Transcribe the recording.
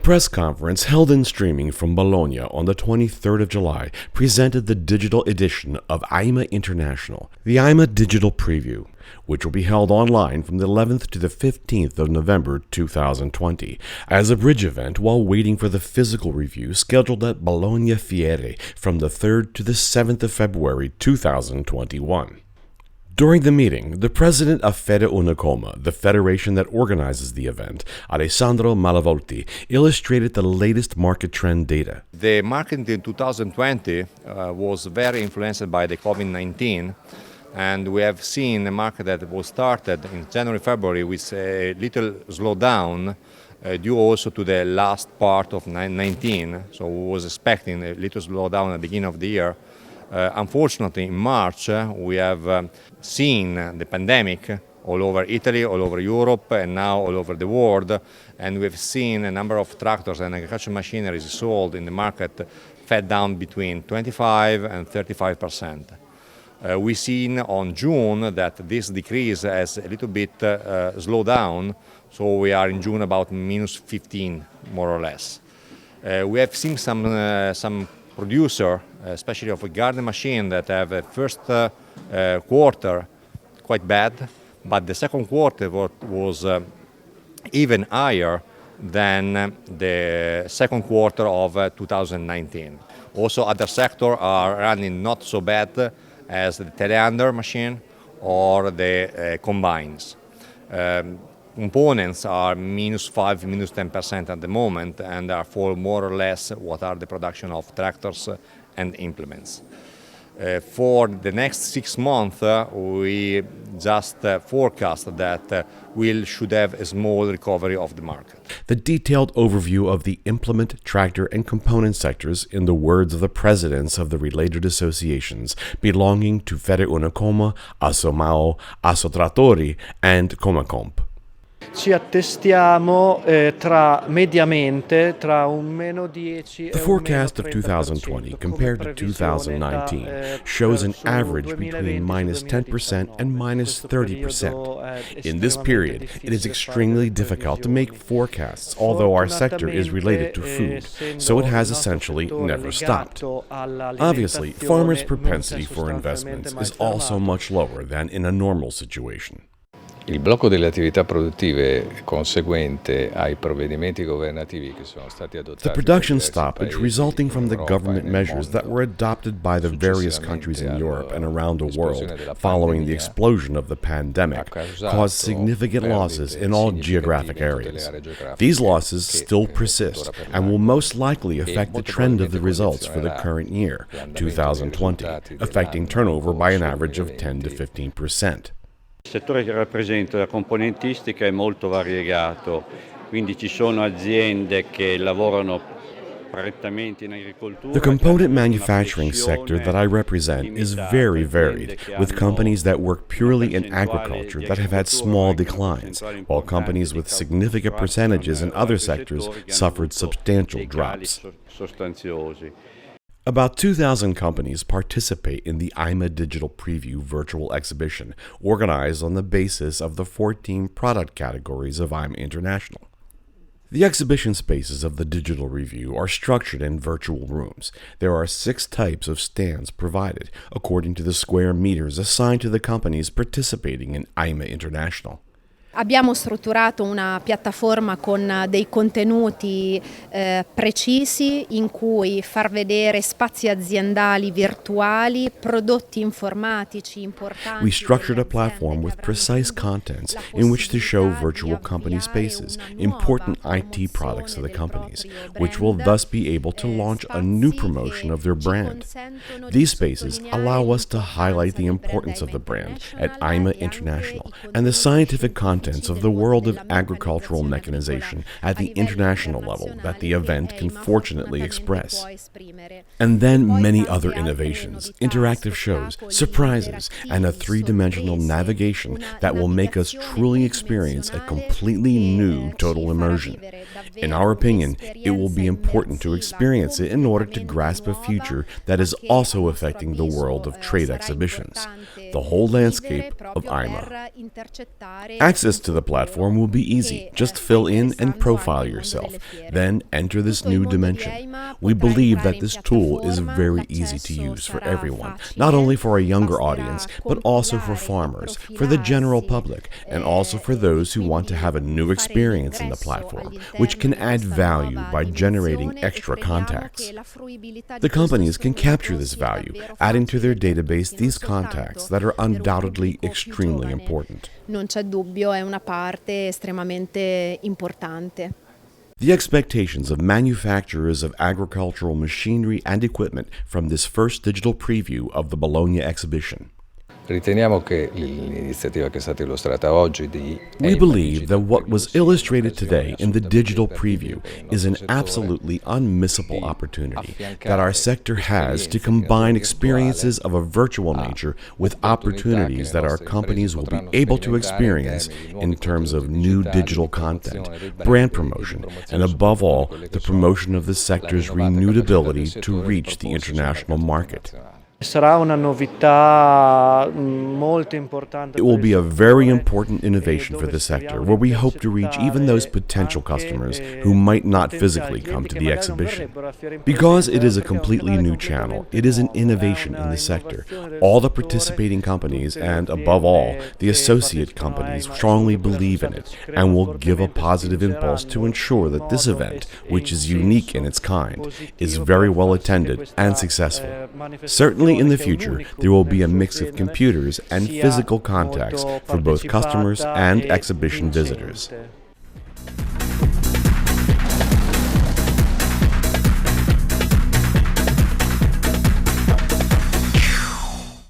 press conference held in streaming from Bologna on the 23rd of July presented the digital edition of Eima International, the Eima Digital Preview, which will be held online from the 11th to the 15th of November 2020 as a bridge event while waiting for the physical review scheduled at Bologna Fiere from the 3rd to the 7th of February 2021. During the meeting, the president of FederUnacoma, the federation that organizes the event, Alessandro Malavolti, illustrated the latest market trend data. The market in 2020 was very influenced by the COVID-19, and we have seen a market that was started in January, February with a little slowdown due also to the last part of 2019. So we was expecting a little slowdown at the beginning of the year. Unfortunately, in March, we have seen the pandemic all over Italy, all over Europe, and now all over the world. And we've seen a number of tractors and agricultural machineries sold in the market fed down between 25 and 35%. We've seen on June that this decrease has a little bit slowed down, so we are in June about minus 15, more or less. We have seen some producer, especially of a garden machine, that have a first quarter quite bad, but the second quarter was even higher than the second quarter of 2019. Also, other sectors are running not so bad as the telehandler machine or the combines. Components are minus 5, minus 10% at the moment, and are for more or less what are the production of tractors and implements. For the next 6 months, we just forecast that we should have a small recovery of the market. The detailed overview of the implement, tractor, and component sectors, in the words of the presidents of the related associations belonging to FederUnacoma, Assomao, Assotrattori, and Comacomp. Ci attestiamo mediamente tra un meno 10 The forecast of 2020 compared to 2019 shows an average between minus 10% and minus 30%. In this period, it is extremely difficult to make forecasts, although our sector is related to food, so it has essentially never stopped. Obviously, farmers' propensity for investments is also much lower than in a normal situation. Il blocco delle attività produttive conseguente ai provvedimenti governativi che sono stati adottati. The production stoppage resulting from the government measures that were adopted by the various countries in Europe and around the world following the explosion of the pandemic caused significant losses in all geographic areas. These losses still persist and will most likely affect the trend of the results for the current year, 2020, affecting turnover by an average of 10 to 15%. Il settore che rappresenta la componentistica è molto variegato, quindi ci sono aziende che lavorano prettamente in agricoltura. The component manufacturing sector that I represent is very varied, with companies that work purely in agriculture that have had small declines, while companies with significant percentages in other sectors suffered substantial drops. About 2,000 companies participate in the Eima Digital Preview virtual exhibition, organized on the basis of the 14 product categories of Eima International. The exhibition spaces of the digital review are structured in virtual rooms. There are 6 types of stands provided, according to the square meters assigned to the companies participating in Eima International. Abbiamo strutturato una piattaforma con dei contenuti precisi in cui far vedere spazi aziendali virtuali, prodotti informatici importanti. We structured a platform with precise contents in which to show virtual company spaces, important IT products of the companies, which will thus be able to launch a new promotion of their brand. These spaces allow us to highlight the importance of the brand at Eima International and the scientific contents of the world of agricultural mechanization at the international level that the event can fortunately express. And then many other innovations, interactive shows, surprises, and a three-dimensional navigation that will make us truly experience a completely new total immersion. In our opinion, it will be important to experience it in order to grasp a future that is also affecting the world of trade exhibitions, the whole landscape of Eima. Access to the platform will be easy. Just fill in and profile yourself, then enter this new dimension. We believe that this tool is very easy to use for everyone, not only for a younger audience, but also for farmers, for the general public, and also for those who want to have a new experience in the platform, which can add value by generating extra contacts. The companies can capture this value, adding to their database these contacts that are undoubtedly extremely important. Non c'è dubbio, è una parte estremamente importante. The expectations of manufacturers of agricultural machinery and equipment from this first digital preview of the Bologna exhibition. Riteniamo che l'iniziativa che è stata illustrata oggi di We believe that what was illustrated today in the digital preview is an absolutely unmissable opportunity that our sector has to combine experiences of a virtual nature with opportunities that our companies will be able to experience in terms of new digital content, brand promotion, and above all, the promotion of the sector's renewed ability to reach the international market. Sarà una novità molto importante. It will be a very important innovation for the sector, where we hope to reach even those potential customers who might not physically come to the exhibition. Because it is a completely new channel, it is an innovation in the sector. All the participating companies and, above all, the associate companies strongly believe in it and will give a positive impulse to ensure that this event, which is unique in its kind, is very well attended and successful. Certainly in the future, there will be a mix of computers and physical contacts for both customers and exhibition visitors.